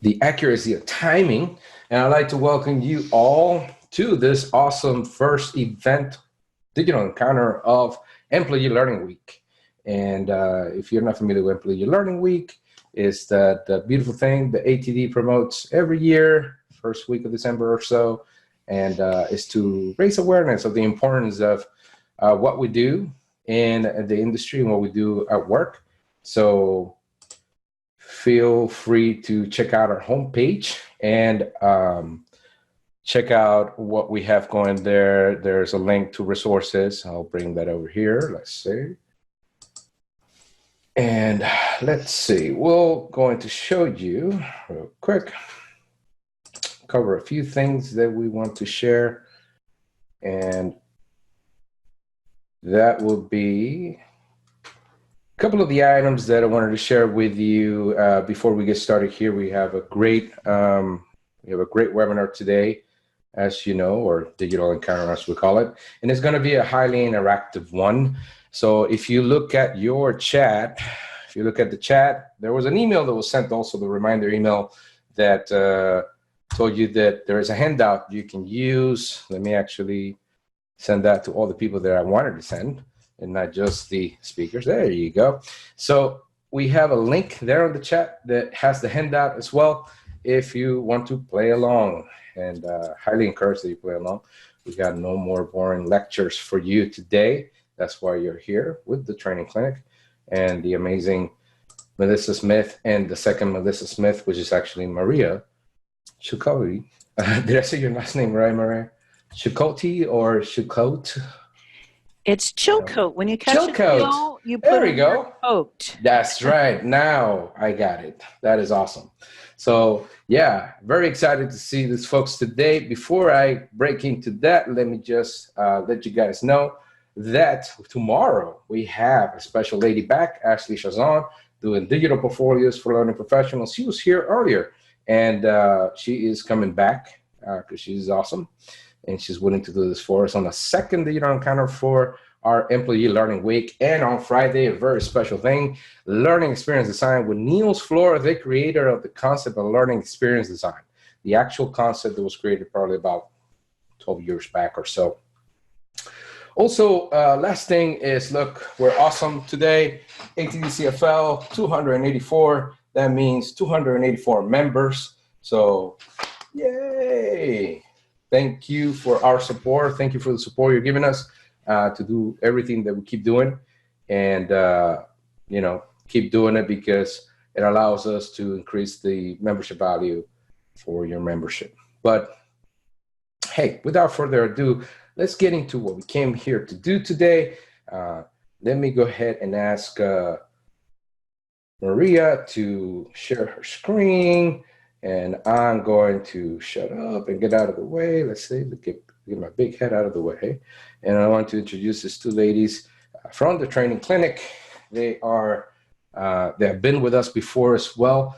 the accuracy of timing. And I'd like to welcome you all to this awesome first event, digital encounter of Employee Learning Week. And if you're not familiar with Employee Learning Week, it's the beautiful thing the ATD promotes every year, first week of December or so, and is to raise awareness of the importance of what we do in the industry and what we do at work. So feel free to check out our homepage and check out what we have going there. There's a link to resources. I'll bring that over here. Let's see. And let's see, we're going to show you real quick, cover a few things that we want to share. And that will be a couple of the items that I wanted to share with you before we get started here. We have a great webinar today, as you know, or digital encounter as we call it. And it's going to be a highly interactive one. So if you look at your chat, there was an email that was sent, also the reminder email that told you that there is a handout you can use. Let me actually send that to all the people that I wanted to send and not just the speakers. There you go. So we have a link there on the chat that has the handout as well if you want to play along, and highly encourage that you play along. We got no more boring lectures for you today. That's why you're here with the training clinic and the amazing Melissa Smith and the second Melissa Smith, which is actually Maria Chilcote. Did I say your last name right, Maria? Chilcote or Chilcote? It's Chilcote. When you catch Chilcote. You put it in your coat. That's right. Now I got it. That is awesome. So yeah, very excited to see these folks today. Before I break into that, let me just let you guys know that tomorrow we have a special lady back, Ashley Chazon, doing digital portfolios for learning professionals. She was here earlier, and she is coming back because she's awesome, and she's willing to do this for us on the second digital encounter for our Employee Learning Week. And on Friday, a very special thing, Learning Experience Design with Niels Floor, the creator of the concept of Learning Experience Design, the actual concept that was created probably about 12 years back or so. Also, last thing is, look, we're awesome today. ATDCFL 284. That means 284 members. So, yay! Thank you for our support. Thank you for the support you're giving us to do everything that we keep doing, and keep doing it because it allows us to increase the membership value for your membership. But hey, without further ado, let's get into what we came here to do today. Let me go ahead and ask Maria to share her screen, and I'm going to shut up and get out of the way. Let's see, get my big head out of the way. And I want to introduce these two ladies from the training clinic. They have been with us before as well.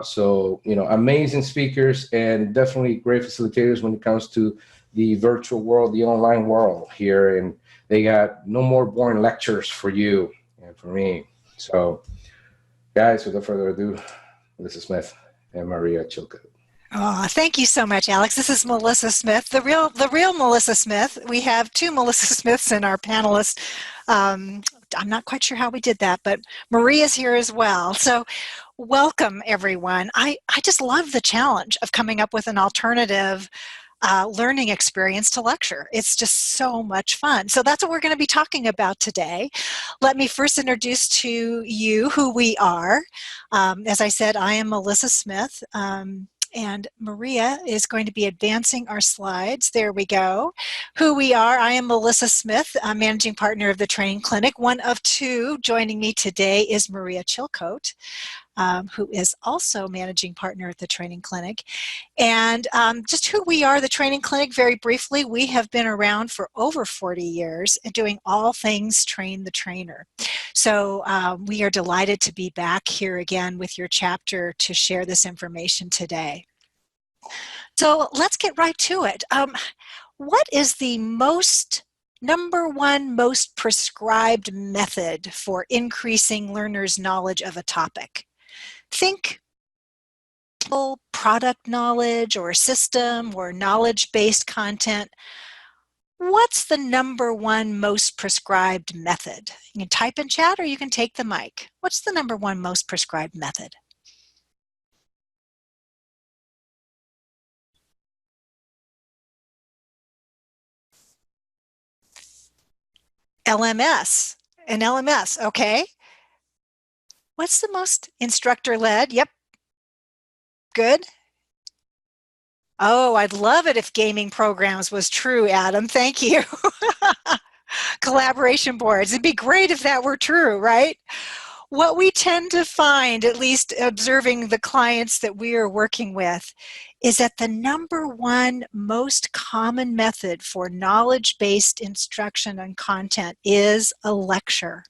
So, amazing speakers and definitely great facilitators when it comes to the virtual world, the online world here. And they got no more boring lectures for you and for me. So, guys, without further ado, Melissa Smith and Maria Chilcote. Oh, thank you so much, Alex. This is Melissa Smith, the real Melissa Smith. We have two Melissa Smiths in our panelists. I'm not quite sure how we did that, but Maria's here as well. So welcome, everyone. I just love the challenge of coming up with an alternative learning experience to lecture. It's just so much fun. So that's what we're going to be talking about today. Let me first introduce to you who we are. As I said, I am Melissa Smith. And Maria is going to be advancing our slides. There we go. Who we are, I am Melissa Smith, managing partner of the training clinic. One of two joining me today is Maria Chilcote, who is also managing partner at the training clinic. And just who we are, the training clinic, very briefly, we have been around for over 40 years and doing all things train the trainer. So we are delighted to be back here again with your chapter to share this information today. So let's get right to it. What is the number one most prescribed method for increasing learners' knowledge of a topic? Think product knowledge or system or knowledge-based content, what's the number one most prescribed method? You can type in chat or you can take the mic. What's the number one most prescribed method? LMS. An LMS, okay. What's the most instructor-led? Yep. Good. Oh, I'd love it if gaming programs was true, Adam. Thank you. Collaboration boards. It'd be great if that were true, right? What we tend to find, at least observing the clients that we are working with, is that the number one most common method for knowledge-based instruction and content is a lecture.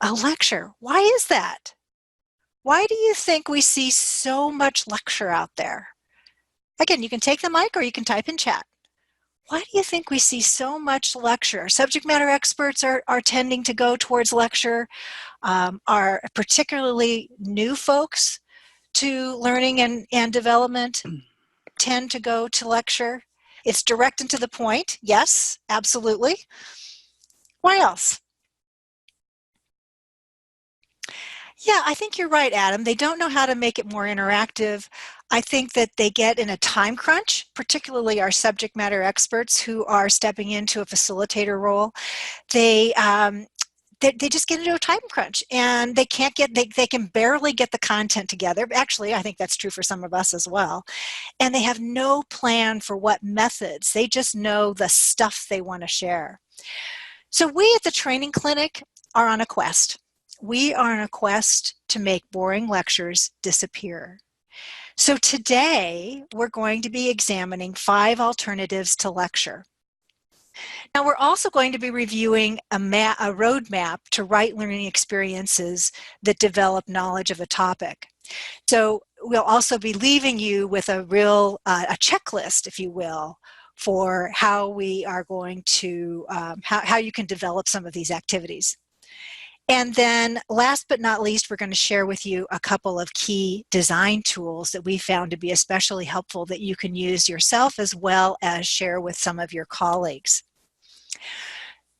A lecture. Why is that? Why do you think we see so much lecture out there? Again, you can take the mic or you can type in chat. Why do you think we see so much lecture? Subject matter experts are tending to go towards lecture. Are particularly new folks to learning and development tend to go to lecture. It's direct and to the point. Yes, absolutely. Why else? Yeah, I think you're right, Adam. They don't know how to make it more interactive. I think that they get in a time crunch, particularly our subject matter experts who are stepping into a facilitator role. They just get into a time crunch and they can barely get the content together. Actually, I think that's true for some of us as well. And they have no plan for what methods. They just know the stuff they want to share. So we at the training clinic are on a quest. We are on a quest to make boring lectures disappear. So today, we're going to be examining 5 alternatives to lecture. Now, we're also going to be reviewing a roadmap to write learning experiences that develop knowledge of a topic. So we'll also be leaving you with a real a checklist, if you will, for how we are going to, how you can develop some of these activities. And then last but not least, we're going to share with you a couple of key design tools that we found to be especially helpful that you can use yourself as well as share with some of your colleagues.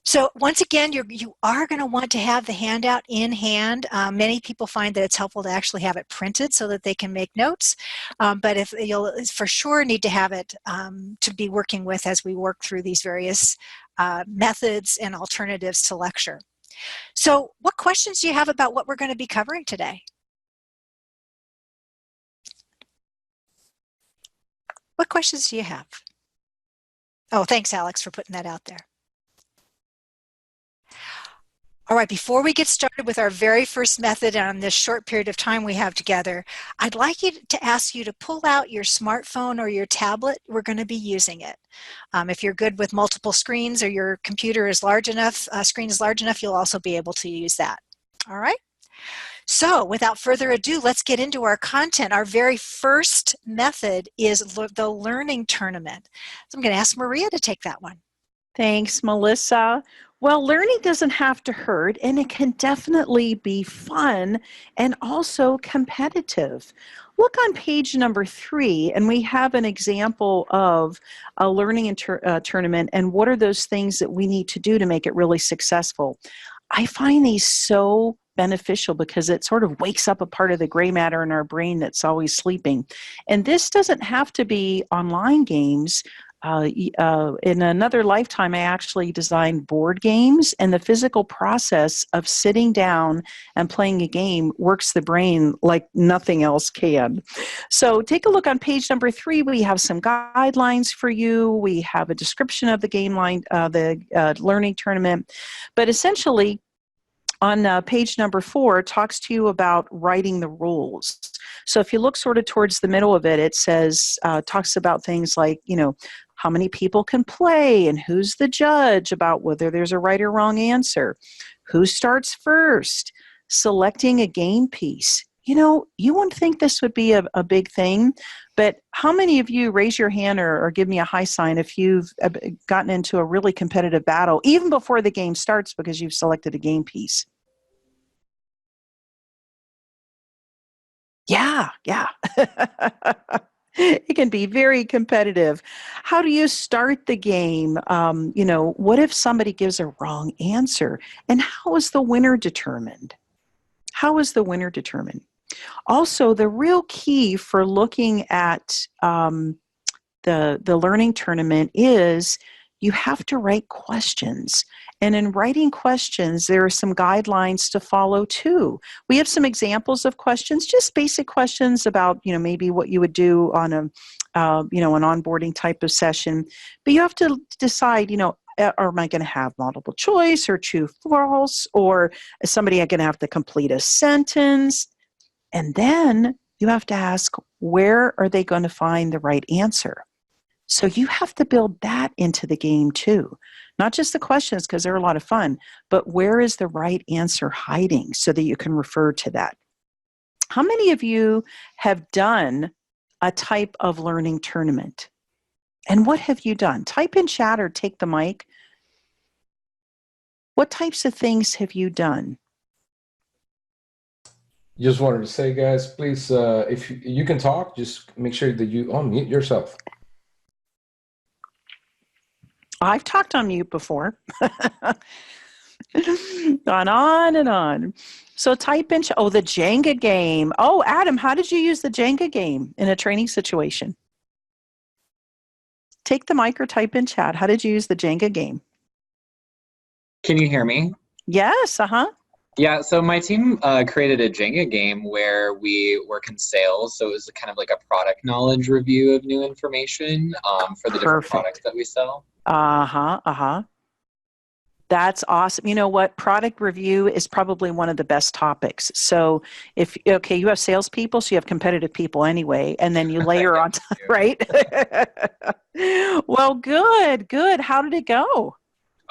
So once again, you are going to want to have the handout in hand. Many people find that it's helpful to actually have it printed so that they can make notes. But if you'll for sure need to have it to be working with as we work through these various methods and alternatives to lecture. So what questions do you have about what we're going to be covering today? What questions do you have? Oh, thanks, Alex, for putting that out there. All right, before we get started with our very first method on this short period of time we have together, I'd like to ask you to pull out your smartphone or your tablet. We're going to be using it. If you're good with multiple screens or your computer is large enough, screen is large enough, you'll also be able to use that. All right? So without further ado, let's get into our content. Our very first method is the learning tournament. So I'm going to ask Maria to take that one. Thanks, Melissa. Well, learning doesn't have to hurt, and it can definitely be fun and also competitive. Look on page number 3, and we have an example of a learning tournament and what are those things that we need to do to make it really successful. I find these so beneficial because it sort of wakes up a part of the gray matter in our brain that's always sleeping. And this doesn't have to be online games. In another lifetime, I actually designed board games, and the physical process of sitting down and playing a game works the brain like nothing else can. So take a look on page number 3. We have some guidelines for you. We have a description of the game line, the learning tournament. But essentially, on page number 4, it talks to you about writing the rules. So if you look sort of towards the middle of it, it says, talks about things like, how many people can play and who's the judge about whether there's a right or wrong answer, who starts first, selecting a game piece. You wouldn't think this would be a big thing, but how many of you raise your hand or give me a high sign if you've gotten into a really competitive battle even before the game starts because you've selected a game piece? Yeah, yeah. It can be very competitive. How do you start the game? What if somebody gives a wrong answer? And how is the winner determined? How is the winner determined? Also, the real key for looking at the learning tournament is you have to write questions. And in writing questions, there are some guidelines to follow too. We have some examples of questions, just basic questions about, maybe what you would do on an onboarding type of session. But you have to decide, or am I going to have multiple choice or true false, or is somebody going to have to complete a sentence? And then you have to ask, where are they going to find the right answer? So you have to build that into the game too. Not just the questions, because they're a lot of fun, but where is the right answer hiding so that you can refer to that? How many of you have done a type of learning tournament? And what have you done? Type in chat or take the mic. What types of things have you done? Just wanted to say, guys, please, if you can talk, just make sure that you unmute yourself. I've talked on mute before. Gone on and on. So type in, the Jenga game. Oh, Adam, how did you use the Jenga game in a training situation? Take the mic or type in chat. How did you use the Jenga game? Can you hear me? Yes, Yeah, so my team created a Jenga game where we work in sales. So it was kind of like a product knowledge review of new information for the different products that we sell. That's awesome. You know what? Product review is probably one of the best topics. So you have salespeople, so you have competitive people anyway, and then you layer on top, right? Well, good. How did it go?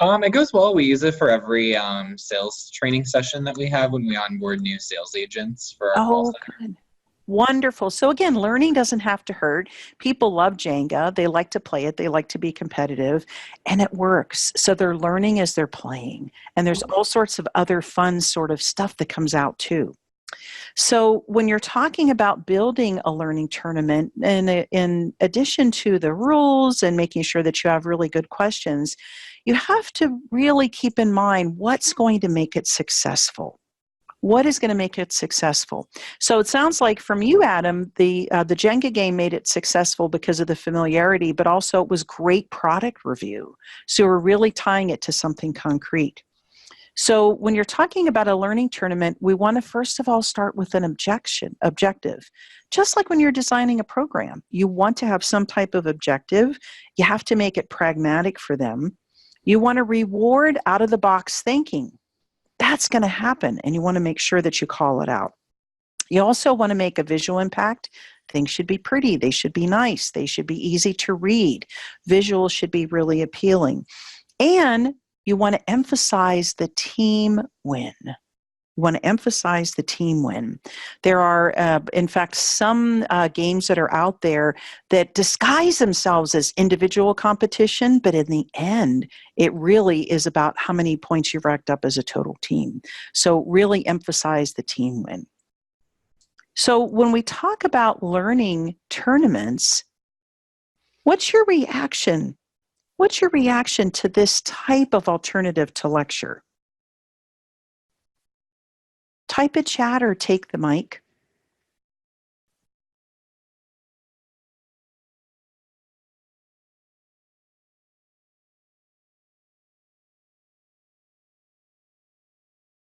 It goes well. We use it for every sales training session that we have when we onboard new sales agents for our call center. Good. Wonderful. So again, learning doesn't have to hurt. People love Jenga. They like to play it. They like to be competitive, and it works. So they're learning as they're playing. And there's all sorts of other fun sort of stuff that comes out too. So when you're talking about building a learning tournament, and in addition to the rules and making sure that you have really good questions, you have to really keep in mind what's going to make it successful. What is going to make it successful? So it sounds like from you, Adam, the Jenga game made it successful because of the familiarity, but also it was great product review. So we're really tying it to something concrete. So when you're talking about a learning tournament, we want to first of all start with an objective. Just like when you're designing a program, you want to have some type of objective. You have to make it pragmatic for them. You want to reward out of the box thinking. That's going to happen, and you want to make sure that you call it out. You also want to make a visual impact. Things should be pretty. They should be nice. They should be easy to read. Visuals should be really appealing. And you want to emphasize the team win. You want to emphasize the team win. There are, in fact, some games that are out there that disguise themselves as individual competition, but in the end, it really is about how many points you've racked up as a total team. So really emphasize the team win. So when we talk about learning tournaments, what's your reaction? What's your reaction to this type of alternative to lecture? Type a chat or take the mic.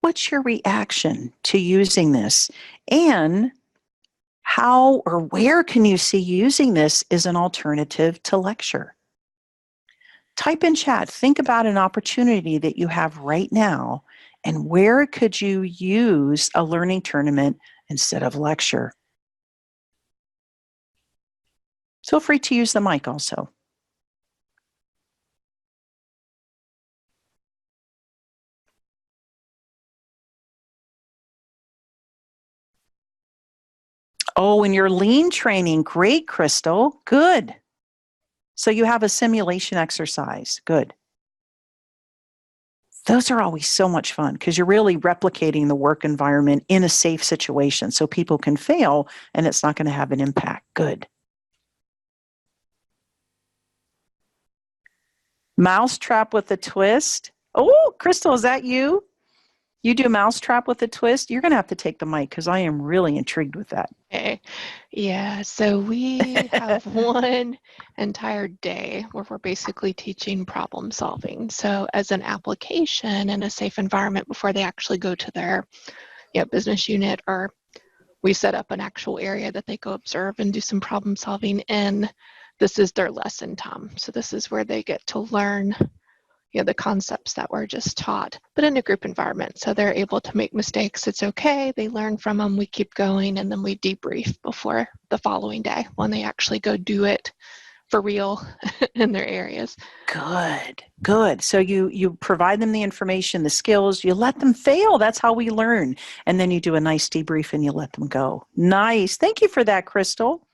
What's your reaction to using this? And how or where can you see using this as an alternative to lecture? Type in chat. Think about an opportunity that you have right now, and where could you use a learning tournament instead of lecture? Feel free to use the mic also. Oh, and your lean training. Great, Crystal. Good. So you have a simulation exercise. Good. Those are always so much fun because you're really replicating the work environment in a safe situation so people can fail and it's not going to have an impact. Good. Mousetrap with a twist. Oh, Crystal, is that you? You do mousetrap with a twist? You're going to have to take the mic because I am really intrigued with that. Okay. Yeah, so we have one entire day where we're basically teaching problem solving. So as an application in a safe environment before they actually go to their business unit, or we set up an actual area that they go observe and do some problem solving, and this is their lesson time. So this is where they get to learn the concepts that were just taught, but in a group environment. So they're able to make mistakes. It's okay. They learn from them. We keep going, and then we debrief before the following day when they actually go do it for real in their areas. Good, good. So you provide them the information, the skills, you let them fail. That's how we learn. And then you do a nice debrief and you let them go. Nice. Thank you for that, Crystal.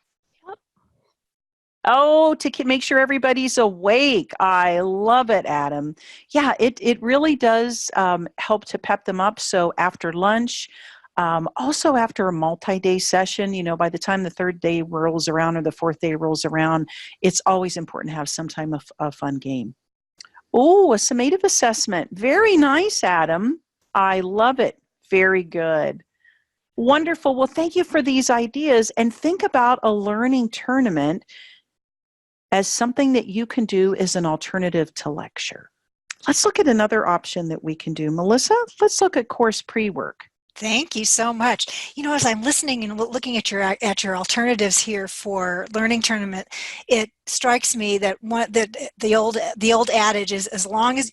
Oh, to make sure everybody's awake. I love it, Adam. Yeah, it really does help to pep them up. So after lunch, also after a multi-day session, by the time the third day rolls around or the fourth day rolls around, it's always important to have some time of a fun game. Oh, a summative assessment. Very nice, Adam. I love it. Very good. Wonderful. Well, thank you for these ideas. And think about a learning tournament as something that you can do as an alternative to lecture. Let's look at another option that we can do. Melissa, let's look at course pre-work. Thank you so much. As I'm listening and looking at your alternatives here for learning tournament, it strikes me that the old adage is as long as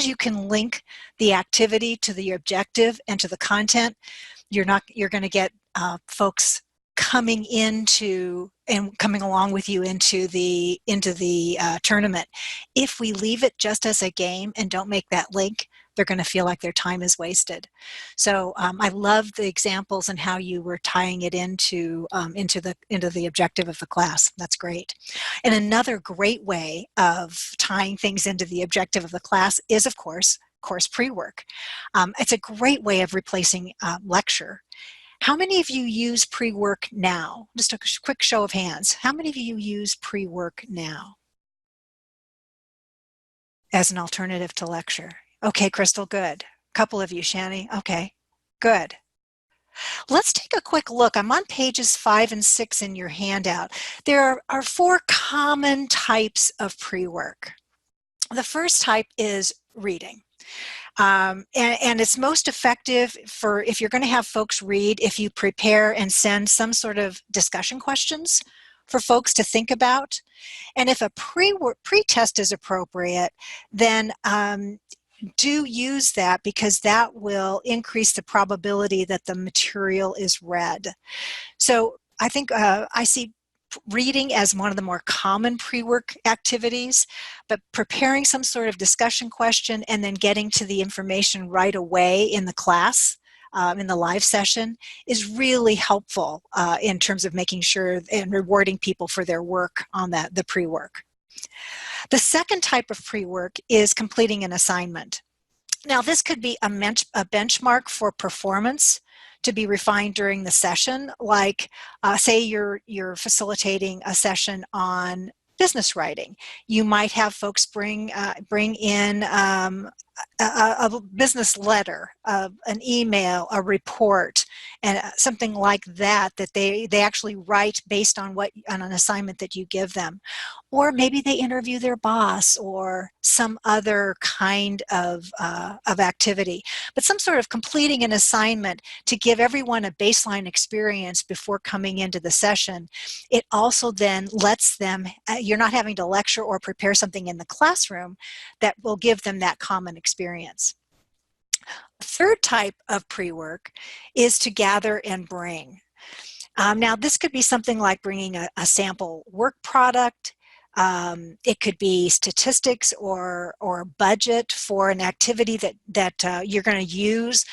you can link the activity to the objective and to the content, you're going to get folks coming along with you into the tournament. If we leave it just as a game and don't make that link, they're going to feel like their time is wasted. So I love the examples and how you were tying it into the objective of the class. That's great. And another great way of tying things into the objective of the class is, of course pre-work. It's a great way of replacing lecture. How many of you use pre-work now? Just a quick show of hands. How many of you use pre-work now as an alternative to lecture? Okay, Crystal, good. A couple of you, Shani. Okay, good. Let's take a quick look. I'm on pages 5 and 6 in your handout. There are 4 common types of pre-work. The first type is reading. And it's most effective if you're going to have folks read, if you prepare and send some sort of discussion questions for folks to think about. And if a pre-test is appropriate, then do use that, because that will increase the probability that the material is read. So I think I see reading as one of the more common pre-work activities, but preparing some sort of discussion question and then getting to the information right away in the class, in the live session, is really helpful in terms of making sure and rewarding people for their work on the pre-work. The second type of pre-work is completing an assignment. Now, this could be a benchmark for performance to be refined during the session, like say you're facilitating a session on business writing. You might have folks bring in a business letter, an email, a report, and something like that they actually write based on an assignment that you give them. Or maybe they interview their boss or some other kind of activity. But some sort of completing an assignment to give everyone a baseline experience before coming into the session. It also then lets them, you're not having to lecture or prepare something in the classroom that will give them that common experience. Third type of pre-work is to gather and bring. Now, this could be something like bringing a sample work product, It could be statistics or budget for an activity that you're going to use.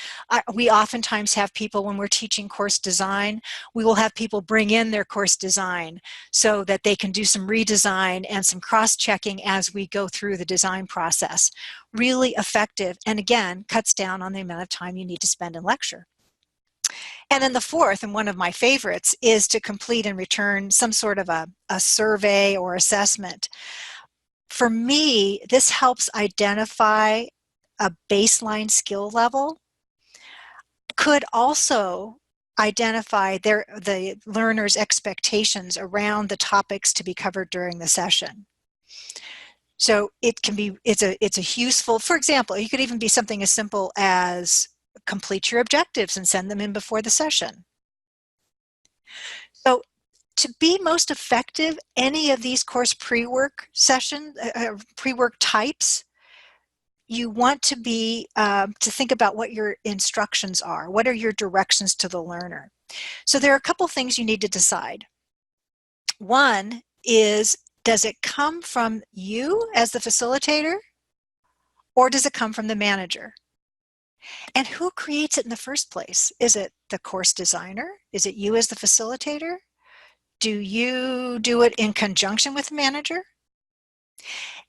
We oftentimes have people, when we're teaching course design, we will have people bring in their course design so that they can do some redesign and some cross-checking as we go through the design process. Really effective, and again, cuts down on the amount of time you need to spend in lecture. And then the fourth, and one of my favorites, is to complete and return some sort of a survey or assessment. For me, this helps identify a baseline skill level. Could also identify the learner's expectations around the topics to be covered during the session. So it can be, it's a useful, for example, it could even be something as simple as complete your objectives and send them in before the session. So to be most effective, any of these course pre-work sessions, pre-work types, you want to be, to think about what your instructions are. What are your directions to the learner? So there are a couple things you need to decide. One is, does it come from you as the facilitator, or does it come from the manager? And who creates it in the first place? Is it the course designer? Is it you as the facilitator? Do you do it in conjunction with the manager?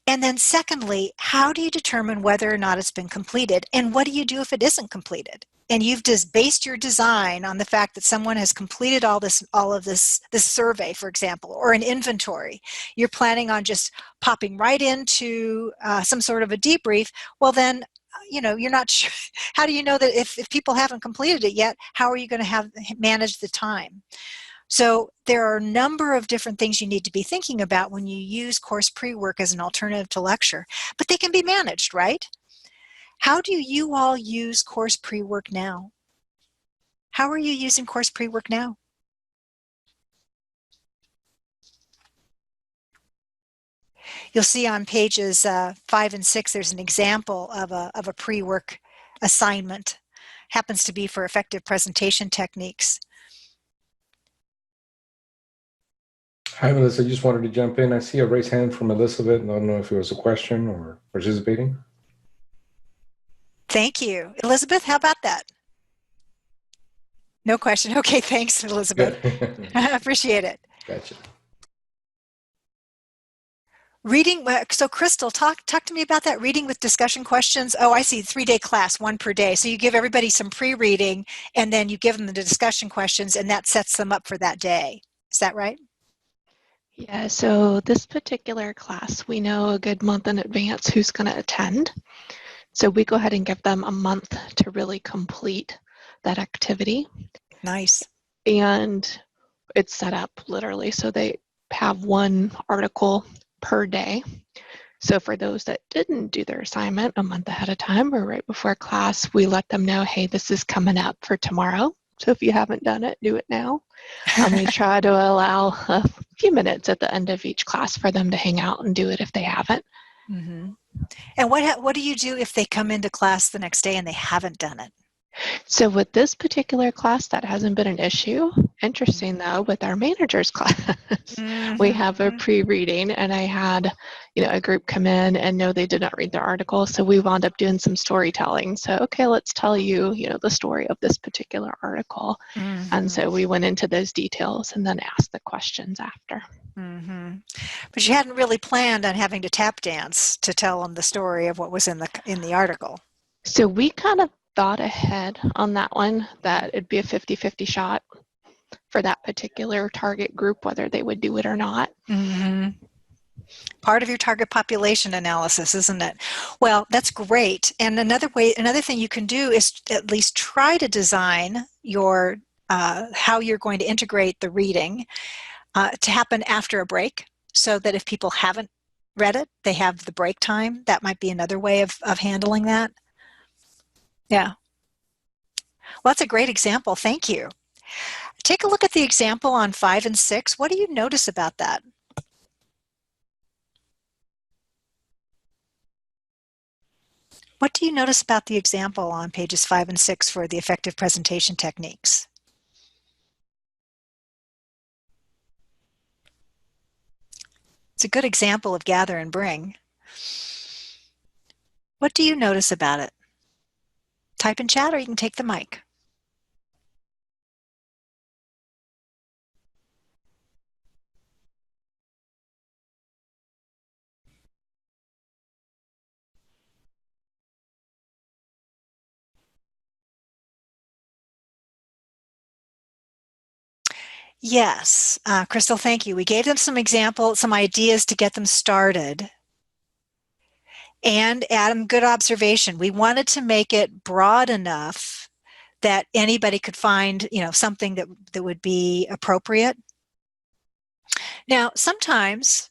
And then secondly, how do you determine whether or not it's been completed? And what do you do if it isn't completed? And you've just based your design on the fact that someone has completed all of this survey, for example, or an inventory. You're planning on just popping right into some sort of a debrief. Well, then, you know, you're not sure. How do you know that if people haven't completed it yet, how are you going to manage the time? So there are a number of different things you need to be thinking about when you use course pre-work as an alternative to lecture, but they can be managed, right? How do you all use course pre-work now? How are you using course pre-work now? You'll see on pages 5 and 6, there's an example of a pre-work assignment. Happens to be for effective presentation techniques. Hi, Melissa. I just wanted to jump in. I see a raised hand from Elizabeth. I don't know if it was a question or participating. Thank you. Elizabeth, how about that? No question. Okay, thanks, Elizabeth. I appreciate it. Gotcha. Reading, so Crystal, talk to me about that, reading with discussion questions. Oh, I see, 3-day class, 1 per day. So you give everybody some pre-reading, and then you give them the discussion questions, and that sets them up for that day. Is that right? Yeah, so this particular class, we know a good month in advance who's going to attend. So we go ahead and give them a month to really complete that activity. Nice. And it's set up literally so they have 1 article per day. So for those that didn't do their assignment a month ahead of time or right before class, we let them know, hey, this is coming up for tomorrow. So if you haven't done it, do it now. And we try to allow a few minutes at the end of each class for them to hang out and do it if they haven't. Mm-hmm. And what do you do if they come into class the next day and they haven't done it? So with this particular class, that hasn't been an issue. Interesting though, with our manager's class, we have a pre-reading, and I had, a group come in and no, they did not read their article. So we wound up doing some storytelling. So, okay, let's tell you, the story of this particular article. Mm-hmm. And so we went into those details and then asked the questions after. Mm-hmm. But you hadn't really planned on having to tap dance to tell them the story of what was in the article. So we kind of thought ahead on that one, that it'd be a 50-50 shot for that particular target group, whether they would do it or not. Mm-hmm. Part of your target population analysis, isn't it? Well, that's great. And another thing you can do is at least try to design your how you're going to integrate the reading to happen after a break, so that if people haven't read it, they have the break time. That might be another way of handling that. Yeah. Well, that's a great example. Thank you. Take a look at the example on 5 and 6. What do you notice about that? What do you notice about the example on pages 5 and 6 for the effective presentation techniques? It's a good example of gather and bring. What do you notice about it? Type in chat or you can take the mic. Yes, Crystal, thank you. We gave them some examples, some ideas to get them started. And Adam, good observation. We wanted to make it broad enough that anybody could find, something that would be appropriate. Now, sometimes,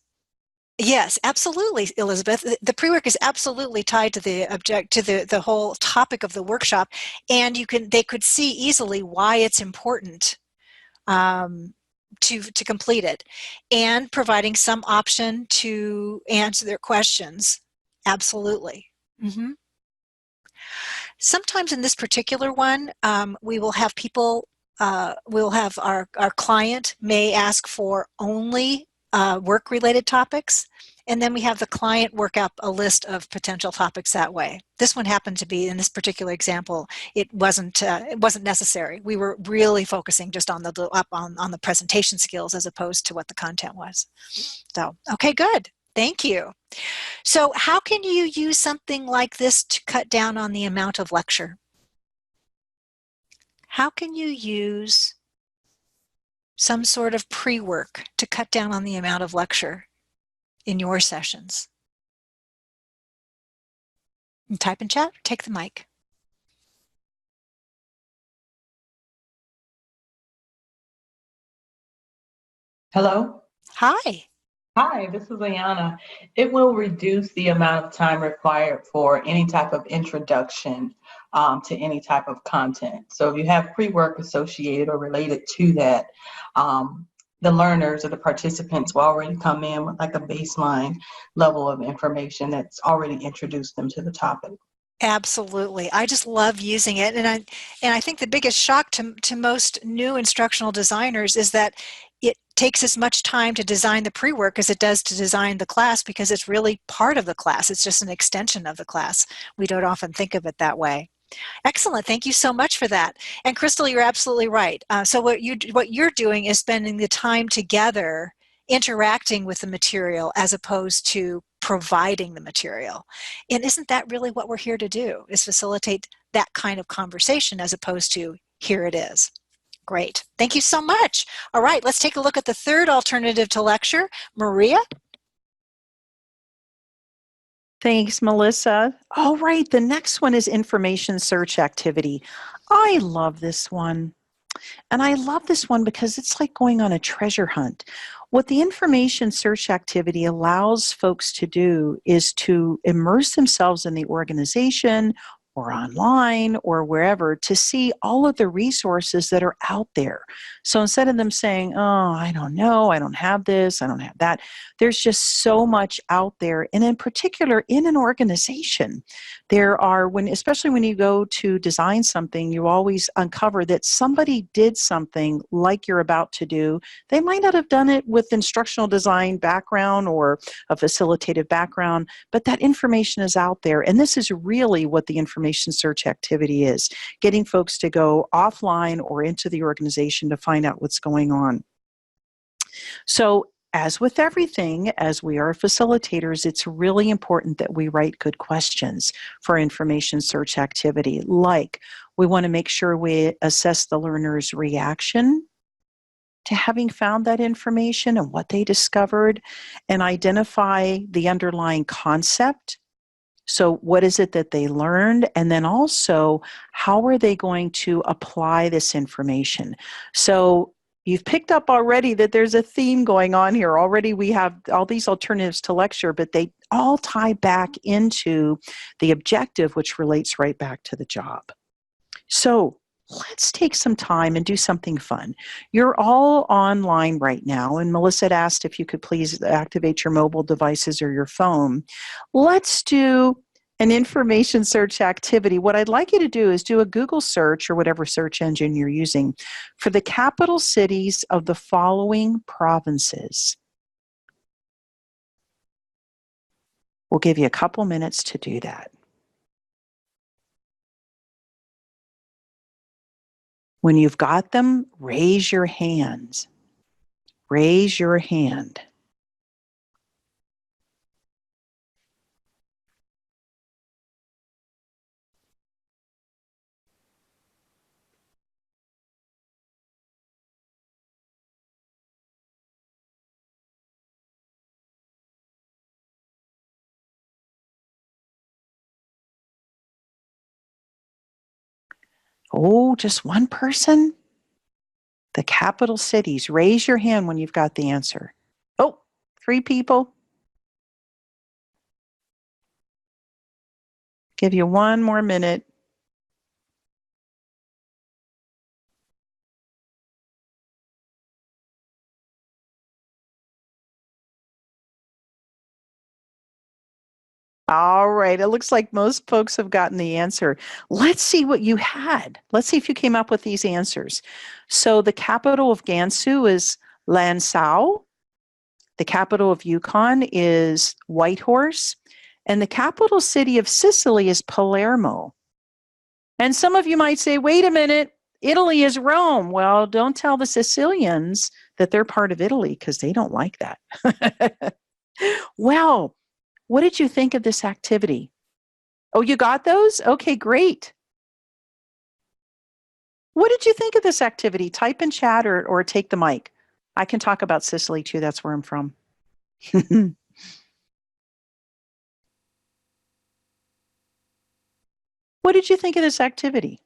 yes, absolutely, Elizabeth. The pre-work is absolutely tied to the whole topic of the workshop, and they could see easily why it's important to complete it, and providing some option to answer their questions. Absolutely. Mm-hmm. Sometimes in this particular one, we will have people, we'll have our client may ask for only work-related topics, and then we have the client work up a list of potential topics that way. This one happened to be, in this particular example, it wasn't necessary. We were really focusing just on the presentation skills as opposed to what the content was. So, okay, good. Thank you. So how can you use something like this to cut down on the amount of lecture? How can you use some sort of pre-work to cut down on the amount of lecture in your sessions? And type in chat, take the mic. Hello? Hi. Hi, this is Ayana. It will reduce the amount of time required for any type of introduction to any type of content. So if you have pre-work associated or related to that, the learners or the participants will already come in with like a baseline level of information that's already introduced them to the topic. Absolutely. I just love using it. And I think the biggest shock to most new instructional designers is that it takes as much time to design the pre-work as it does to design the class, because it's really part of the class. It's just an extension of the class. We don't often think of it that way. Excellent. Thank you so much for that. And Crystal, you're absolutely right. So what you're doing is spending the time together interacting with the material as opposed to providing the material. And isn't that really what we're here to do, is facilitate that kind of conversation as opposed to here it is. Great. Thank you so much. All right, let's take a look at the third alternative to lecture. Maria? Thanks, Melissa. All right, the next one is information search activity. I love this one. And I love this one because it's like going on a treasure hunt. What the information search activity allows folks to do is to immerse themselves in the organization or online or wherever to see all of the resources that are out there. So instead of them saying, oh, I don't know, I don't have this, I don't have that, there's just so much out there. And in particular, in an organization, there are, especially when you go to design something, you always uncover that somebody did something like you're about to do. They might not have done it with instructional design background or a facilitative background, but that information is out there. And this is really what the information search activity is, getting folks to go offline or into the organization to find out what's going on. So as with everything, as we are facilitators, it's really important that we write good questions for information search activity. Like, we want to make sure we assess the learner's reaction to having found that information and what they discovered, and identify the underlying concept. So what is it that they learned? And then also, how are they going to apply this information? So you've picked up already that there's a theme going on here. Already we have all these alternatives to lecture, but they all tie back into the objective, which relates right back to the job. So let's take some time and do something fun. You're all online right now, and Melissa had asked if you could please activate your mobile devices or your phone. Let's do an information search activity. What I'd like you to do is do a Google search or whatever search engine you're using for the capital cities of the following provinces. We'll give you a couple minutes to do that. When you've got them, raise your hands. Raise your hand. Oh, just one person? The capital cities. Raise your hand when you've got the answer. Oh, 3 people. Give you 1 more minute. All right. It looks like most folks have gotten the answer. Let's see what you had. Let's see if you came up with these answers. So the capital of Gansu is Lansao. The capital of Yukon is Whitehorse. And the capital city of Sicily is Palermo. And some of you might say, wait a minute, Italy is Rome. Well, don't tell the Sicilians that they're part of Italy because they don't like that. Well, what did you think of this activity? Oh, you got those? Okay, great. What did you think of this activity? Type in chat or take the mic. I can talk about Sicily too. That's where I'm from. What did you think of this activity?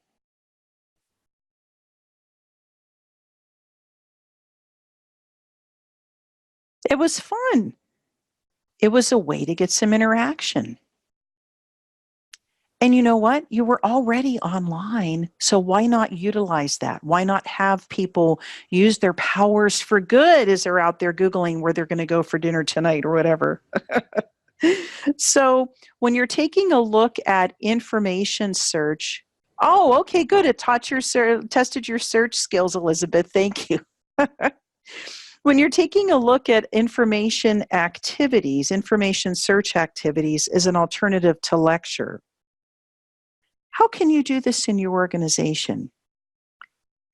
It was fun. It was a way to get some interaction. And you know what? You were already online, so why not utilize that? Why not have people use their powers for good as they're out there Googling where they're going to go for dinner tonight or whatever? So when you're taking a look at information search, oh, okay, good. It tested your search skills, Elizabeth. Thank you. When you're taking a look at information activities, information search activities is an alternative to lecture. How can you do this in your organization?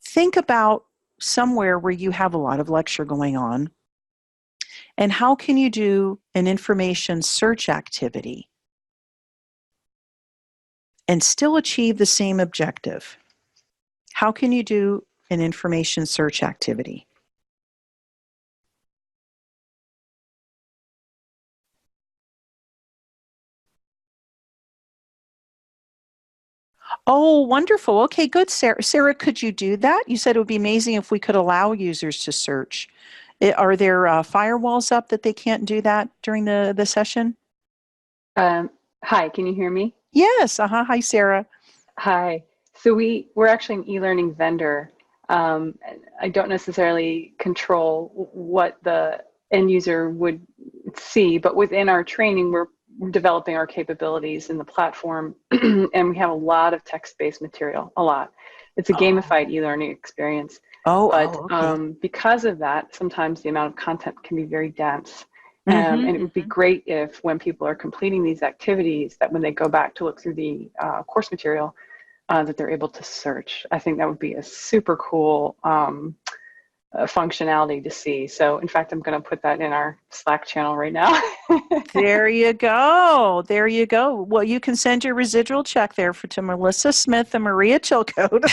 Think about somewhere where you have a lot of lecture going on, and how can you do an information search activity and still achieve the same objective? How can you do an information search activity? Oh, wonderful. Okay, good, Sarah. Sarah, could you do that? You said it would be amazing if we could allow users to search. Are there firewalls up that they can't do that during the session? Hi, can you hear me? Yes. Hi, Sarah. Hi. So we're actually an e-learning vendor. I don't necessarily control what the end user would see, but within our training, we're developing our capabilities in the platform, and we have a lot of text-based material, a lot. It's a gamified e-learning experience. Okay. Because of that, sometimes the amount of content can be very dense. And it would be great if when people are completing these activities, that when they go back to look through the course material, that they're able to search. I think that would be a super cool functionality to see. So in fact, I'm going to put that in our Slack channel right now. There you go. There you go. Well, you can send your residual check there to Melissa Smith and Maria Chilcote.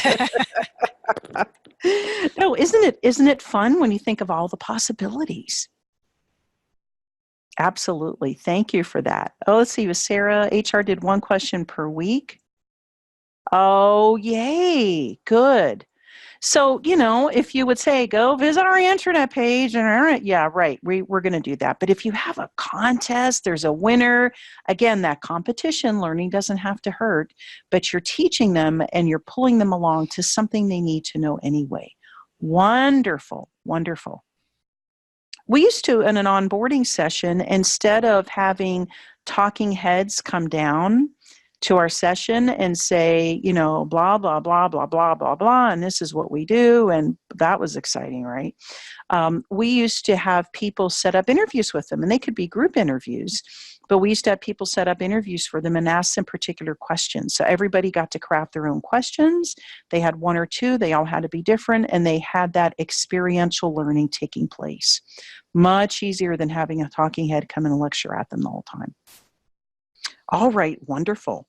No, isn't it fun when you think of all the possibilities? Absolutely. Thank you for that. Oh, let's see. Sarah, HR did 1 question per week. Oh, yay. Good. So, if you would say, go visit our internet page, and yeah, right, we're going to do that. But if you have a contest, there's a winner. Again, that competition learning doesn't have to hurt, but you're teaching them and you're pulling them along to something they need to know anyway. Wonderful, wonderful. We used to, in an onboarding session, instead of having talking heads come down, to our session and say, you know, blah, blah, blah, blah, blah, blah, blah, and this is what we do. And that was exciting, right? We used to have people set up interviews with them, and they could be group interviews, but we used to have people set up interviews for them and ask them particular questions. So everybody got to craft their own questions. They had one or two, they all had to be different, and they had that experiential learning taking place. Much easier than having a talking head come and lecture at them the whole time. All right, wonderful.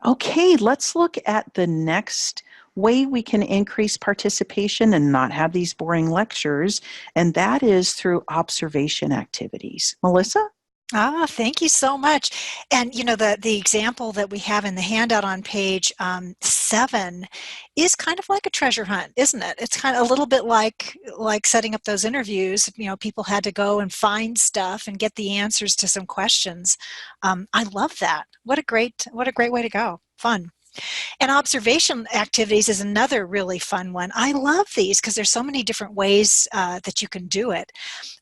Okay, let's look at the next way we can increase participation and not have these boring lectures, and that is through observation activities. Melissa? Thank you so much. And you know, the example that we have in the handout on page 7 is kind of like a treasure hunt, isn't it? It's kind of a little bit like setting up those interviews. You know, people had to go and find stuff and get the answers to some questions. I love that. What a great way to go. Fun. And observation activities is another really fun one. I love these because there's so many different ways that you can do it.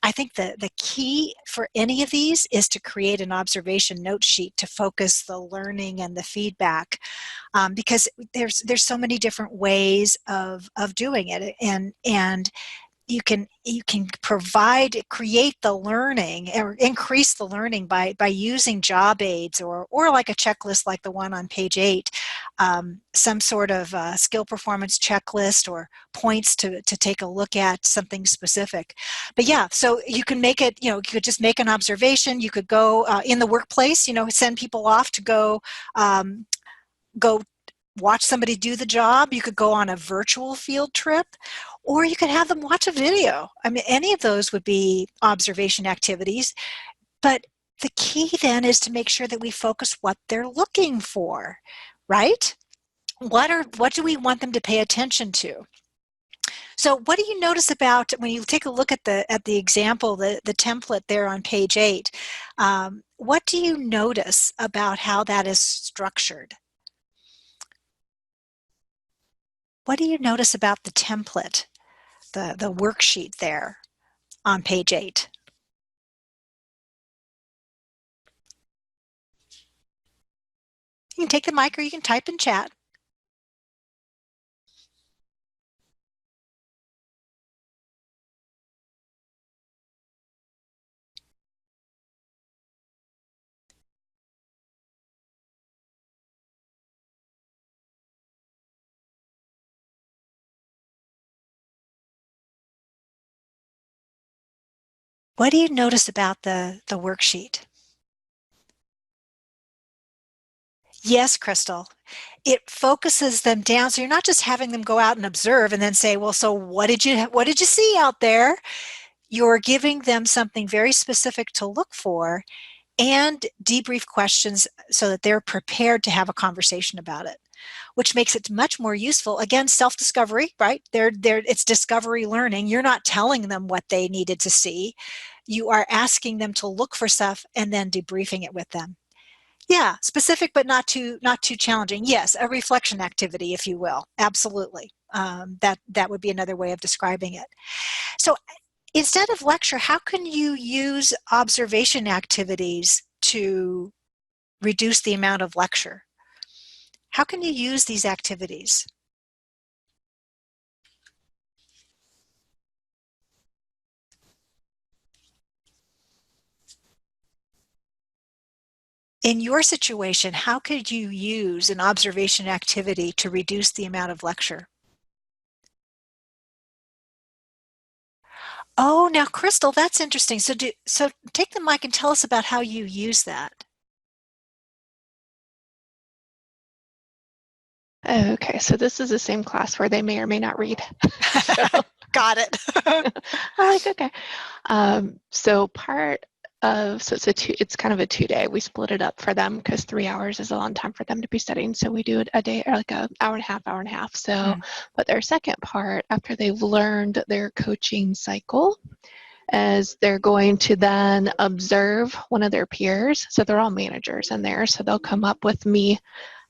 I think the key for any of these is to create an observation note sheet to focus the learning and the feedback, because there's so many different ways of doing it, and you can create the learning or increase the learning by using job aids or like a checklist like the one on page 8, some sort of skill performance checklist or points to take a look at something specific. But yeah, so you can make it, you know, you could just make an observation. You could go in the workplace, you know, send people off to go watch somebody do the job. You could go on a virtual field trip, or you could have them watch a video. I mean, any of those would be observation activities. But the key then is to make sure that we focus what they're looking for, right? What do we want them to pay attention to? So what do you notice about when you take a look at the example, the template there on page 8? What do you notice about how that is structured? What do you notice about the template, the worksheet there on page 8? You can take the mic or you can type in chat. What do you notice about the worksheet? Yes, Crystal. It focuses them down, so you're not just having them go out and observe and then say, well, so what did you see out there? You're giving them something very specific to look for and debrief questions so that they're prepared to have a conversation about it, which makes it much more useful. Again, self-discovery, right? It's discovery learning. You're not telling them what they needed to see. You are asking them to look for stuff and then debriefing it with them. Yeah, specific but not too challenging. Yes, a reflection activity, if you will. Absolutely. That would be another way of describing it. So instead of lecture, how can you use observation activities to reduce the amount of lecture? How can you use these activities? In your situation, how could you use an observation activity to reduce the amount of lecture? Oh, now Crystal, that's interesting. So take the mic and tell us about how you use that. Okay, so this is the same class where they may or may not read. Got it. I'm like, okay. It's kind of a 2-day. We split it up for them because 3 hours is a long time for them to be studying. So we do it a day, or like an hour and a half. So, but their second part, after they've learned their coaching cycle, is they're going to then observe one of their peers. So they're all managers in there. So they'll come up with me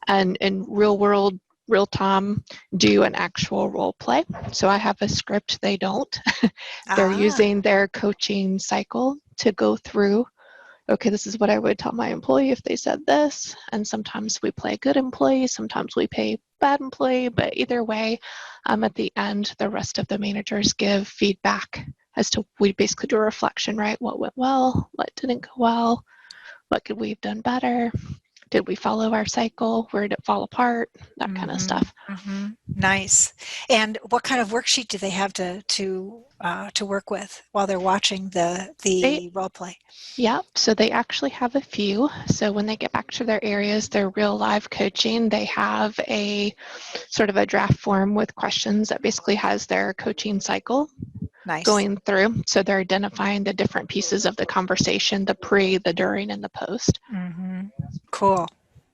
and in real time do an actual role play. So I have a script, they don't. They're using their coaching cycle to go through okay, this is what I would tell my employee if they said this. And sometimes we play good employee, sometimes we play bad employee, but either way, at the end, the rest of the managers give feedback as to, we basically do a reflection, right? What went well, what didn't go well, what could we have done better? Did we follow our cycle? Where did it fall apart? That kind of stuff. Nice. And what kind of worksheet do they have to work with while they're watching the role play? Yeah, so they actually have a few. So when they get back to their areas, their real live coaching, they have a sort of a draft form with questions that basically has their coaching cycle going through. So they're identifying the different pieces of the conversation, the pre, the during, and the post. Cool.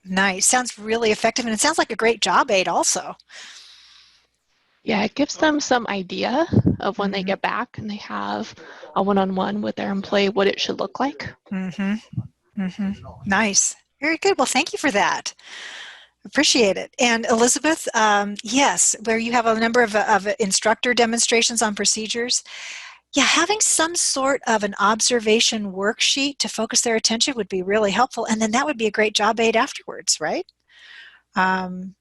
Nice. Sounds really effective, and it sounds like a great job aid also. Yeah, it gives them some idea of when they get back and they have a one-on-one with their employee, what it should look like. Nice. Very good. Well, thank you for that. Appreciate it. And Elizabeth, yes, where you have a number of instructor demonstrations on procedures. Yeah, having some sort of an observation worksheet to focus their attention would be really helpful. And then that would be a great job aid afterwards, right? And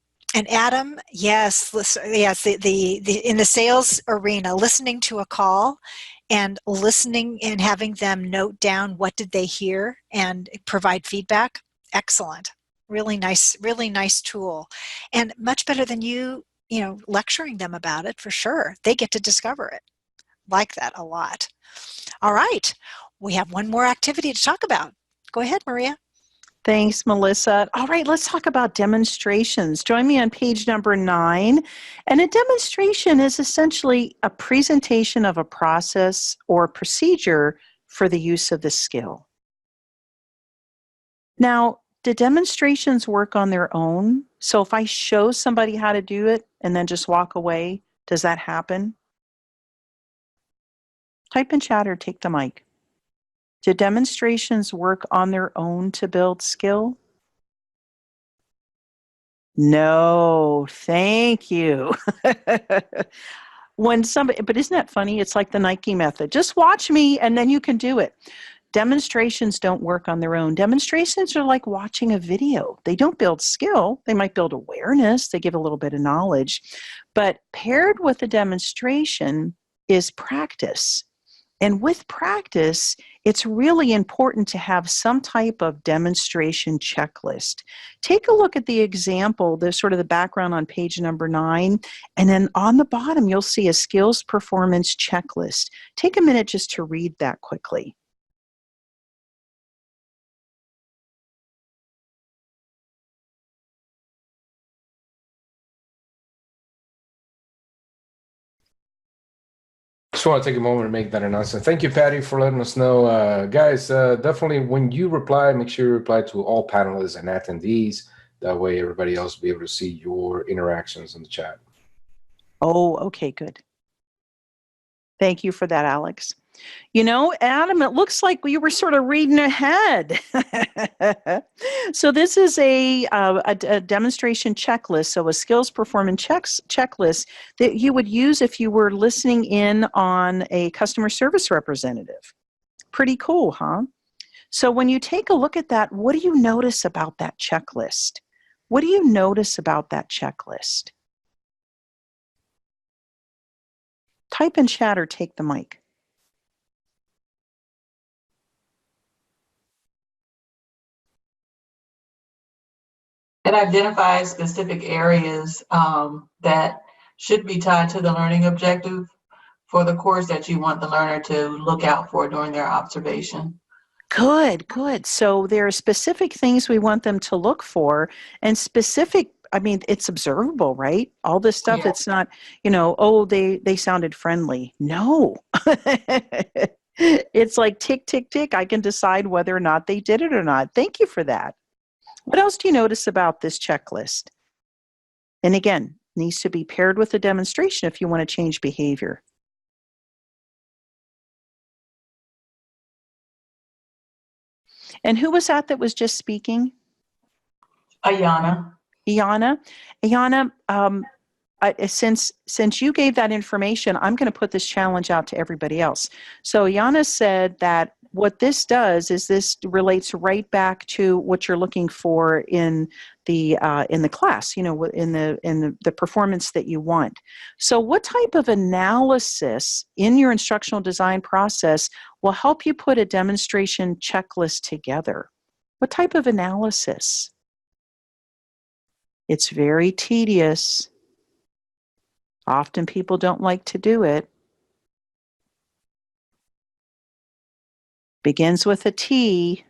Adam, yes, the in the sales arena, listening to a call and listening and having them note down what did they hear and provide feedback. Excellent. Really nice tool. And much better than you lecturing them about it, for sure. They get to discover it. Like that a lot. All right. We have one more activity to talk about. Go ahead, Maria. Thanks, Melissa. All right, let's talk about demonstrations. Join me on page number 9. And a demonstration is essentially a presentation of a process or procedure for the use of the skill. Now, do demonstrations work on their own? So if I show somebody how to do it and then just walk away, does that happen? Type in chat or take the mic. Do demonstrations work on their own to build skill? No, thank you. But isn't that funny? It's like the Nike method. Just watch me and then you can do it. Demonstrations don't work on their own. Demonstrations are like watching a video. They don't build skill. They might build awareness. They give a little bit of knowledge. But paired with a demonstration is practice. And with practice, it's really important to have some type of demonstration checklist. Take a look at the example, the sort of the background on page number 9, and then on the bottom, you'll see a skills performance checklist. Take a minute just to read that quickly. Just want to take a moment to make that announcement. Thank you, Patty, for letting us know. Guys, definitely when you reply, make sure you reply to all panelists and attendees. That way everybody else will be able to see your interactions in the chat. Oh, okay, good. Thank you for that, Alex. You know, Adam, it looks like you were sort of reading ahead. So this is a demonstration checklist, so a skills performance checklist that you would use if you were listening in on a customer service representative. Pretty cool, huh? So when you take a look at that, what do you notice about that checklist? What do you notice about that checklist? Type in chat or take the mic. It identifies specific areas that should be tied to the learning objective for the course that you want the learner to look out for during their observation. Good, good. So there are specific things we want them to look for, and specific, I mean, it's observable, right? All this stuff, yeah. It's not, you know, oh, they sounded friendly. No. It's like tick, tick, tick. I can decide whether or not they did it or not. Thank you for that. What else do you notice about this checklist? And again, needs to be paired with a demonstration if you want to change behavior. And who was that was just speaking? Ayana. Ayana, since you gave that information, I'm going to put this challenge out to everybody else. So Ayana said that what this does is this relates right back to what you're looking for in the class, in the performance that you want. So what type of analysis in your instructional design process will help you put a demonstration checklist together? What type of analysis? It's very tedious. Often people don't like to do it. Begins with a T.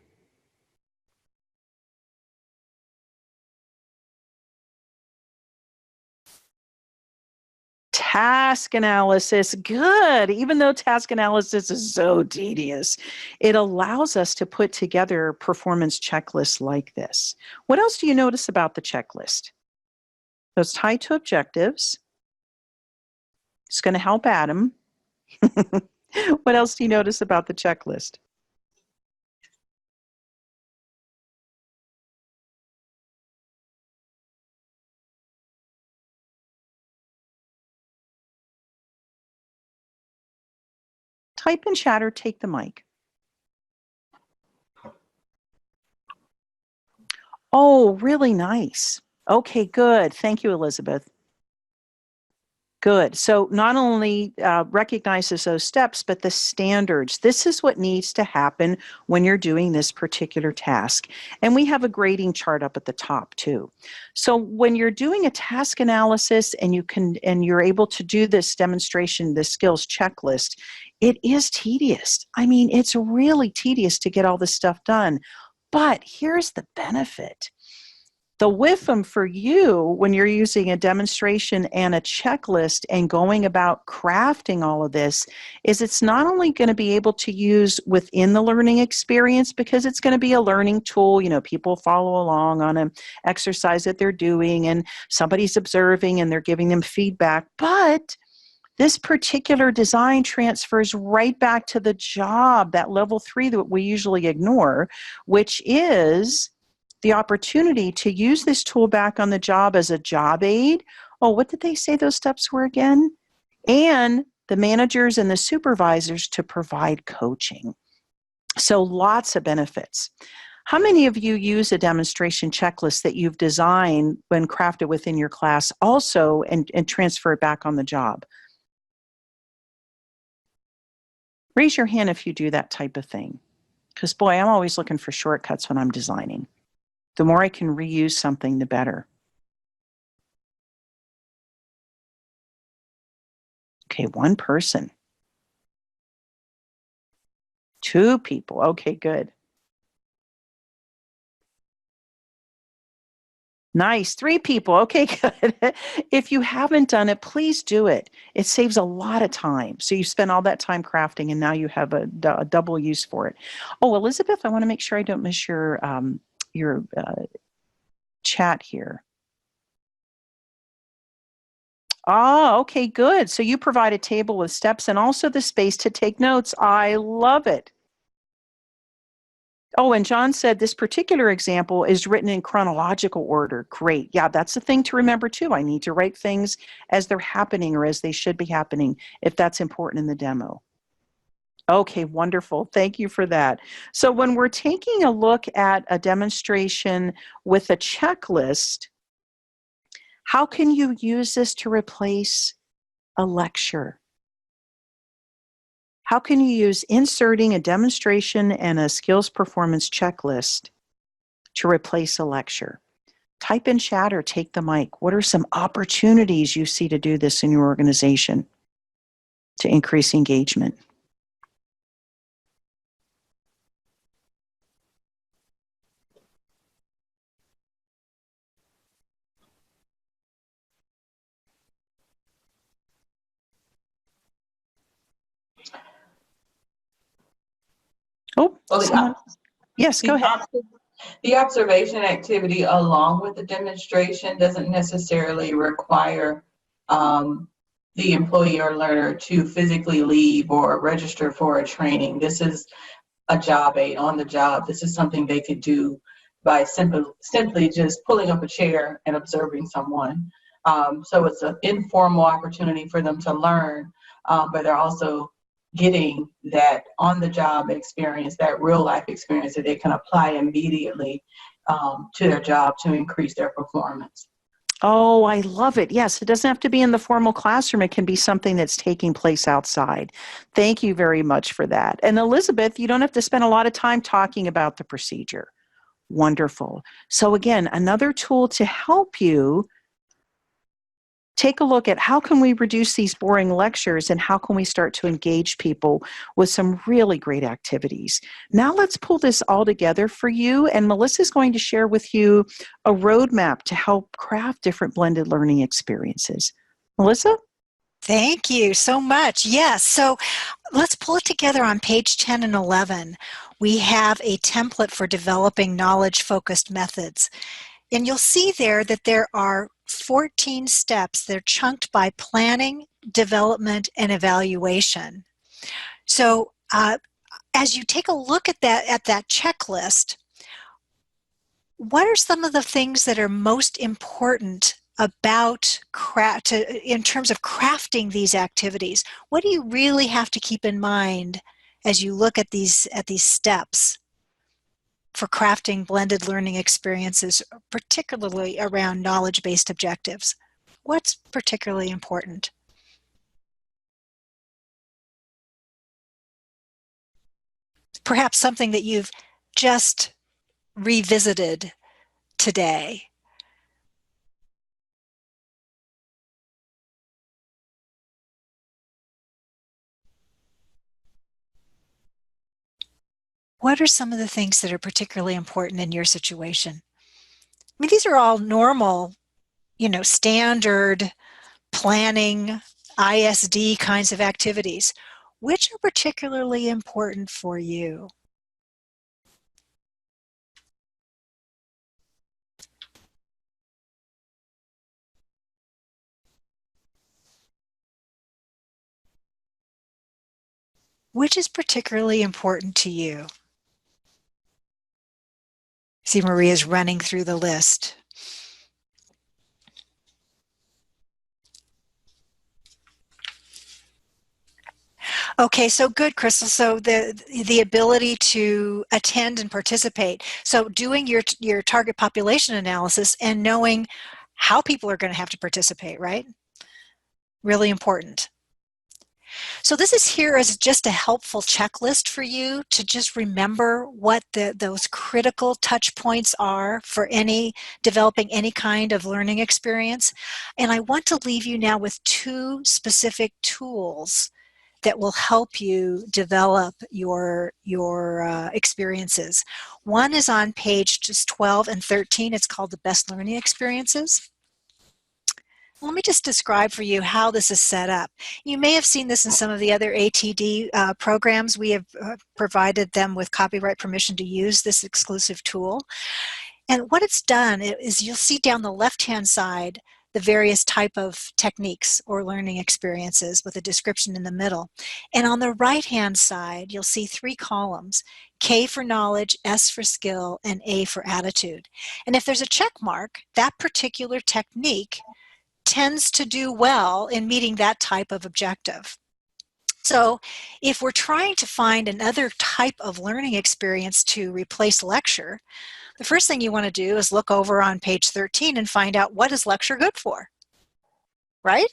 Task analysis. Good. Even though task analysis is so tedious, it allows us to put together performance checklists like this. What else do you notice about the checklist? Those tied to objectives. It's going to help Adam. What else do you notice about the checklist? Type in chat or take the mic. Oh, really nice. Okay, good. Thank you, Elizabeth. Good. So not only recognizes those steps, but the standards. This is what needs to happen when you're doing this particular task. And we have a grading chart up at the top too. So when you're doing a task analysis and you're able to do this demonstration, this skills checklist, it is tedious. I mean, it's really tedious to get all this stuff done. But here's the benefit. The WIFM for you, when you're using a demonstration and a checklist and going about crafting all of this, is it's not only going to be able to use within the learning experience because it's going to be a learning tool. People follow along on an exercise that they're doing and somebody's observing and they're giving them feedback. But this particular design transfers right back to the job, that level 3 that we usually ignore, which is the opportunity to use this tool back on the job as a job aid. Oh, what did they say those steps were again? And the managers and the supervisors to provide coaching. So lots of benefits. How many of you use a demonstration checklist that you've designed when crafted within your class also and transfer it back on the job? Raise your hand if you do that type of thing. Because boy, I'm always looking for shortcuts when I'm designing. The more I can reuse something, the better. Okay, 1 person. 2 people. Okay, good. Nice. 3 people. Okay, good. If you haven't done it, please do it. It saves a lot of time. So you spend all that time crafting and now you have a double use for it. Oh, Elizabeth, I want to make sure I don't miss your chat here. Oh, okay, good. So you provide a table with steps and also the space to take notes. I love it. Oh, and John said this particular example is written in chronological order. Great. Yeah, that's the thing to remember too. I need to write things as they're happening or as they should be happening if that's important in the demo. Okay, wonderful. Thank you for that. So when we're taking a look at a demonstration with a checklist, how can you use this to replace a lecture? How can you use inserting a demonstration and a skills performance checklist to replace a lecture? Type in chat or take the mic. What are some opportunities you see to do this in your organization to increase engagement? Oh, yes, go ahead. The observation activity along with the demonstration doesn't necessarily require the employee or learner to physically leave or register for a training. This is a job aid on the job. This is something they could do by simply just pulling up a chair and observing someone. So it's an informal opportunity for them to learn, but they're also getting that on-the-job experience, that real-life experience that they can apply immediately to their job to increase their performance. Oh, I love it. Yes, it doesn't have to be in the formal classroom. It can be something that's taking place outside. Thank you very much for that. And Elizabeth, you don't have to spend a lot of time talking about the procedure. Wonderful. So again, another tool to help you take a look at how can we reduce these boring lectures and how can we start to engage people with some really great activities. Now let's pull this all together for you, and Melissa's going to share with you a roadmap to help craft different blended learning experiences. Melissa? Thank you so much. Yes, so let's pull it together on page 10 and 11. We have a template for developing knowledge-focused methods. And you'll see there that there are 14 steps. They're chunked by planning, development, and evaluation. So as you take a look at that checklist, what are some of the things that are most important about in terms of crafting these activities? What do you really have to keep in mind as you look at these steps for crafting blended learning experiences, particularly around knowledge-based objectives? What's particularly important? Perhaps something that you've just revisited today. What are some of the things that are particularly important in your situation? I mean, these are all normal, standard planning, ISD kinds of activities. Which are particularly important for you? Which is particularly important to you? See, Maria's running through the list. Okay, so good, Crystal. So the ability to attend and participate. So doing your target population analysis and knowing how people are going to have to participate, right? Really important. So this is here as just a helpful checklist for you to just remember what those critical touch points are for developing any kind of learning experience. And I want to leave you now with 2 specific tools that will help you develop your experiences. One is on page just 12 and 13. It's called the Best Learning Experiences. Let me just describe for you how this is set up. You may have seen this in some of the other ATD programs. We have provided them with copyright permission to use this exclusive tool. And what it's done is you'll see down the left-hand side the various type of techniques or learning experiences with a description in the middle. And on the right-hand side, you'll see 3 columns, K for knowledge, S for skill, and A for attitude. And if there's a check mark, that particular technique tends to do well in meeting that type of objective. So if we're trying to find another type of learning experience to replace lecture, the first thing you want to do is look over on page 13 and find out what is lecture good for, right?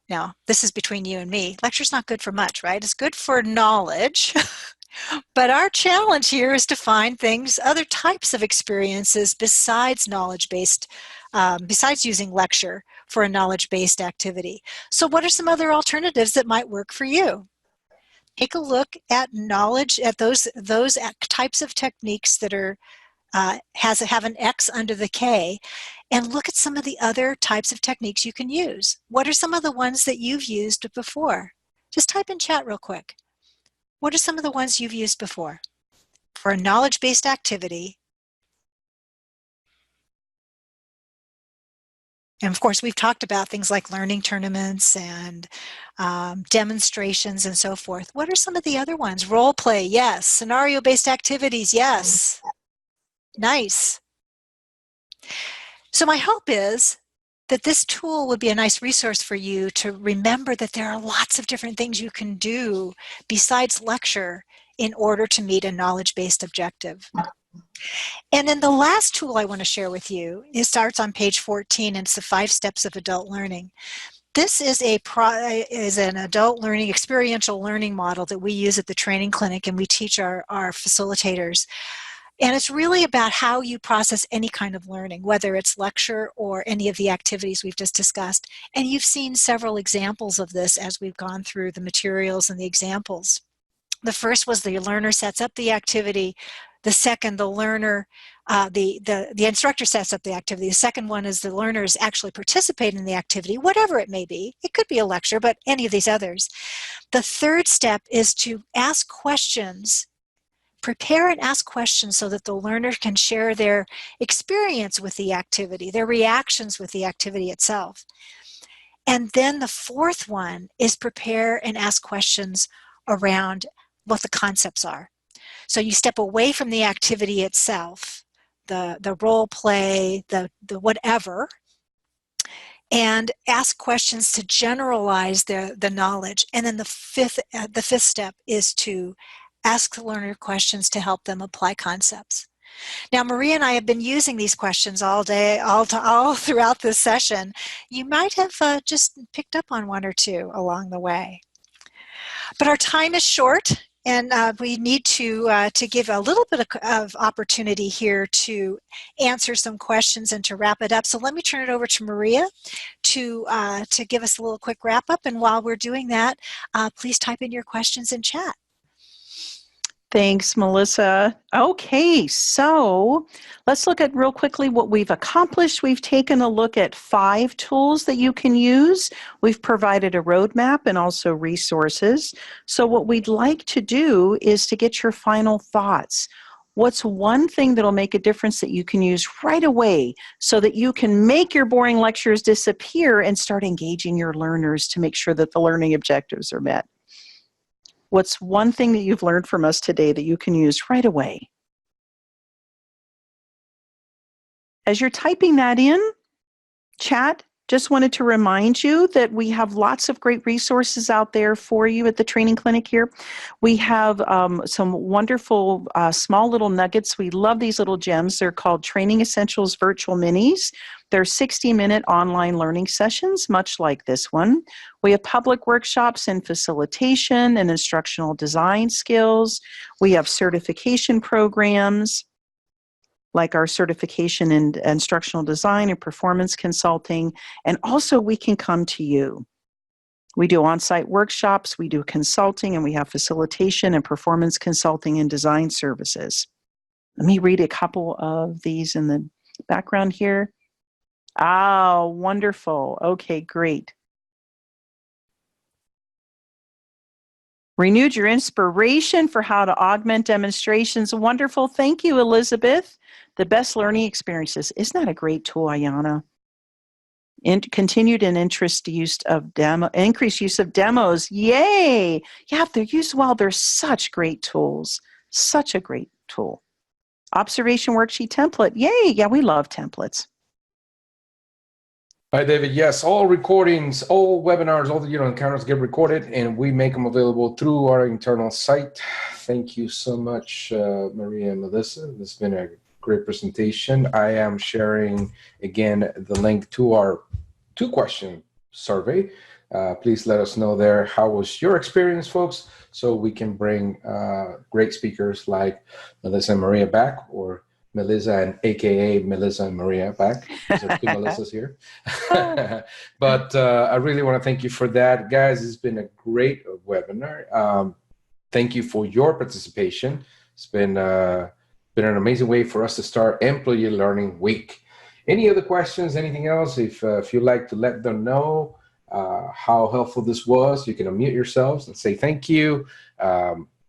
Now, this is between you and me. Lecture's not good for much, right? It's good for knowledge. But our challenge here is to find other types of experiences besides knowledge-based, besides using lecture for a knowledge-based activity. So what are some other alternatives that might work for you? Take a look at knowledge, at those types of techniques that are have an X under the K, and look at some of the other types of techniques you can use. What are some of the ones that you've used before? Just type in chat real quick. What are some of the ones you've used before for a knowledge-based activity? And of course, we've talked about things like learning tournaments and demonstrations and so forth. What are some of the other ones? Role play, yes. Scenario-based activities, yes. Nice. So my hope is that this tool would be a nice resource for you to remember that there are lots of different things you can do besides lecture in order to meet a knowledge-based objective. And then the last tool I want to share with you, it starts on page 14, and it's the 5 steps of adult learning. This is an adult learning, experiential learning model that we use at the training clinic, and we teach our facilitators. And it's really about how you process any kind of learning, whether it's lecture or any of the activities we've just discussed. And you've seen several examples of this as we've gone through the materials and the examples. The first was the learner sets up the activity. The second, the learner, the instructor sets up the activity. The second one is the learners actually participate in the activity, whatever it may be. It could be a lecture, but any of these others. The third step is to ask questions. Prepare and ask questions so that the learner can share their experience with the activity, their reactions with the activity itself. And then the fourth one is prepare and ask questions around what the concepts are. So you step away from the activity itself, the role play, the whatever, and ask questions to generalize the knowledge. And then the fifth step is to ask the learner questions to help them apply concepts. Now, Maria and I have been using these questions all day, all throughout this session. You might have just picked up on one or two along the way. But our time is short, and we need to give a little bit of opportunity here to answer some questions and to wrap it up. So let me turn it over to Maria to give us a little quick wrap up. And while we're doing that, please type in your questions in chat. Thanks, Melissa. Okay, so let's look at real quickly what we've accomplished. We've taken a look at 5 tools that you can use. We've provided a roadmap and also resources. So what we'd like to do is to get your final thoughts. What's one thing that'll make a difference that you can use right away so that you can make your boring lectures disappear and start engaging your learners to make sure that the learning objectives are met? What's one thing that you've learned from us today that you can use right away? As you're typing that in, chat, just wanted to remind you that we have lots of great resources out there for you at the training clinic here. We have some wonderful small little nuggets. We love these little gems. They're called Training Essentials Virtual Minis. They're 60-minute online learning sessions, much like this one. We have public workshops in facilitation and instructional design skills. We have certification programs, like our certification in instructional design and performance consulting, and also we can come to you. We do on-site workshops, we do consulting, and we have facilitation and performance consulting and design services. Let me read a couple of these in the background here. Oh, wonderful. Okay, great. Renewed your inspiration for how to augment demonstrations. Wonderful. Thank you, Elizabeth. The best learning experiences. Isn't that a great tool, Ayana? Continued and increased use of demos. Yay! Yeah, if they're used well, they're such great tools. Such a great tool. Observation worksheet template. Yay! Yeah, we love templates. Hi, David. Yes, all recordings, all webinars, all the encounters get recorded, and we make them available through our internal site. Thank you so much, Maria and Melissa. This has been a great presentation. I am sharing, again, the link to our 2-question survey. Please let us know there, how was your experience, folks, so we can bring great speakers like Melissa and Maria back, or Melissa and AKA Melissa and Maria back. There's 2 Melissas here. But I really want to thank you for that. Guys, it's been a great webinar. Thank you for your participation. It's been an amazing way for us to start Employee Learning Week. Any other questions, anything else? If you'd like to let them know how helpful this was, you can unmute yourselves and say thank you.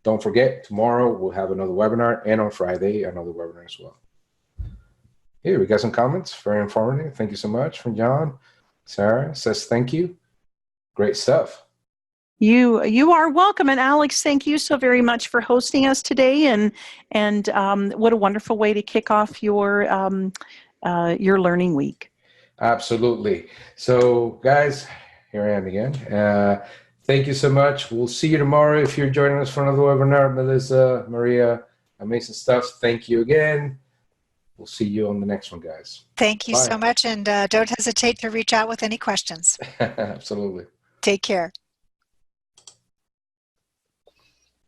Don't forget, tomorrow we'll have another webinar, and on Friday, another webinar as well. Here, we got some comments, very informative. Thank you so much from John. Sarah says thank you. Great stuff. You are welcome. And Alex, thank you so very much for hosting us today. And what a wonderful way to kick off your learning week. Absolutely. So, guys, here I am again. Thank you so much. We'll see you tomorrow if you're joining us for another webinar. Melissa, Maria, amazing stuff. Thank you again. We'll see you on the next one, guys. Thank you Bye. so much, and don't hesitate to reach out with any questions. Absolutely. Take care.